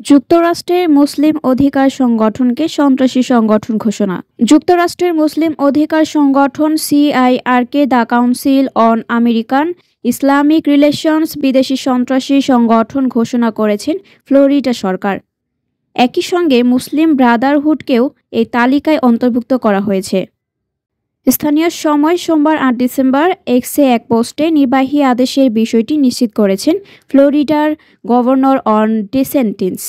যুক্তরাষ্ট্রের মুসলিম অধিকার সংগঠনকে সন্ত্রাসী সংগঠন ঘোষণা। যুক্তরাষ্ট্রের মুসলিম অধিকার সংগঠন সিআইআরকে the council on American Islamic relations বিদেশি সন্ত্রাসী সংগঠন ঘোষণা করেছেন ফ্লোরিডা সরকার। একই সঙ্গে মুসলিম ব্রাদারহুডকেও এই তালিকায় অন্তর্ভুক্ত করা হয়েছে। স্থানীয় সময় সোমবার ৮ ডিসেম্বর এক্সে এক পোস্টে নির্বাহী আদেশের বিষয়টি নিশ্চিত করেছেন ফ্লোরিডার গভর্নর রন ডিসেন্টিস।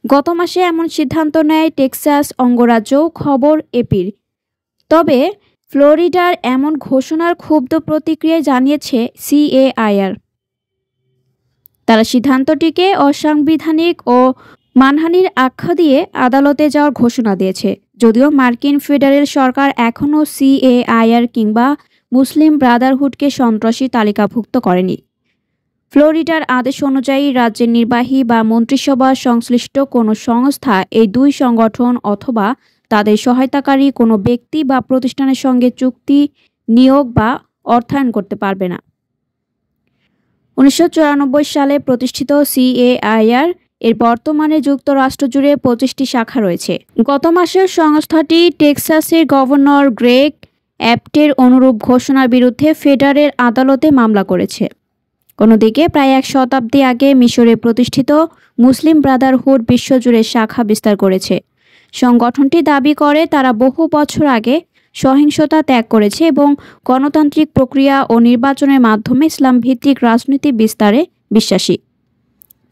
গত মাসে এমন সিদ্ধান্ত নেয় টেক্সাস অঙ্গরাজ্য, খবর এপির। তবে ফ্লোরিডার এমন ঘোষণার ক্ষুব্ধ প্রতিক্রিয়া জানিয়েছে সিএআইআর। তারা সিদ্ধান্তটিকে অসাংবিধানিক ও মানহানির আখ্যা দিয়ে আদালতে যাওয়ার ঘোষণা দিয়েছে। যদিও মার্কিন ফেডারেল সরকার এখনও সিএআইআর কিংবা মুসলিম ব্রাদারহুডকে সন্ত্রাসী তালিকাভুক্ত করেনি। ফ্লোরিডার আদেশ অনুযায়ী রাজ্যের নির্বাহী বা মন্ত্রিসভা সংশ্লিষ্ট কোনো সংস্থা এই দুই সংগঠন অথবা তাদের সহায়তাকারী কোনো ব্যক্তি বা প্রতিষ্ঠানের সঙ্গে চুক্তি, নিয়োগ বা অর্থায়ন করতে পারবে না। ১৯৯৪ সালে প্রতিষ্ঠিত সিএআইআর এর বর্তমানে যুক্তরাষ্ট্র জুড়ে ২৫টি শাখা রয়েছে। গত মাসে সংস্থাটি টেক্সাসের গভর্নর গ্রেগ অ্যাবটের অনুরূপ ঘোষণার বিরুদ্ধে ফেডারেল আদালতে মামলা করেছে। অন্যদিকে প্রায় এক শতাব্দী আগে মিশরে প্রতিষ্ঠিত মুসলিম ব্রাদারহুড বিশ্বজুড়ে শাখা বিস্তার করেছে। সংগঠনটি দাবি করে তারা বহু বছর আগে সহিংসতা ত্যাগ করেছে এবং গণতান্ত্রিক প্রক্রিয়া ও নির্বাচনের মাধ্যমে ইসলাম ভিত্তিক রাজনীতি বিস্তারে বিশ্বাসী।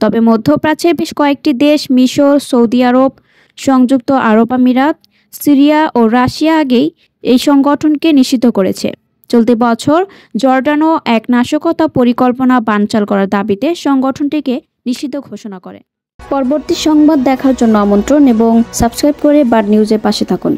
তবে মধ্যপ্রাচ্যের বেশ কয়েকটি দেশ মিশর, সৌদি আরব, সংযুক্ত আরব আমিরাত, সিরিয়া ও রাশিয়া আগেই এই সংগঠনকে নিষিদ্ধ করেছে। চলতি বছর জর্ডানও এক নাশকতা পরিকল্পনা বানচাল করার দাবিতে সংগঠনটিকে নিষিদ্ধ ঘোষণা করে। পরবর্তী সংবাদ দেখার জন্য আমন্ত্রণ এবং সাবস্ক্রাইব করে বার্ড নিউজের পাশে থাকুন।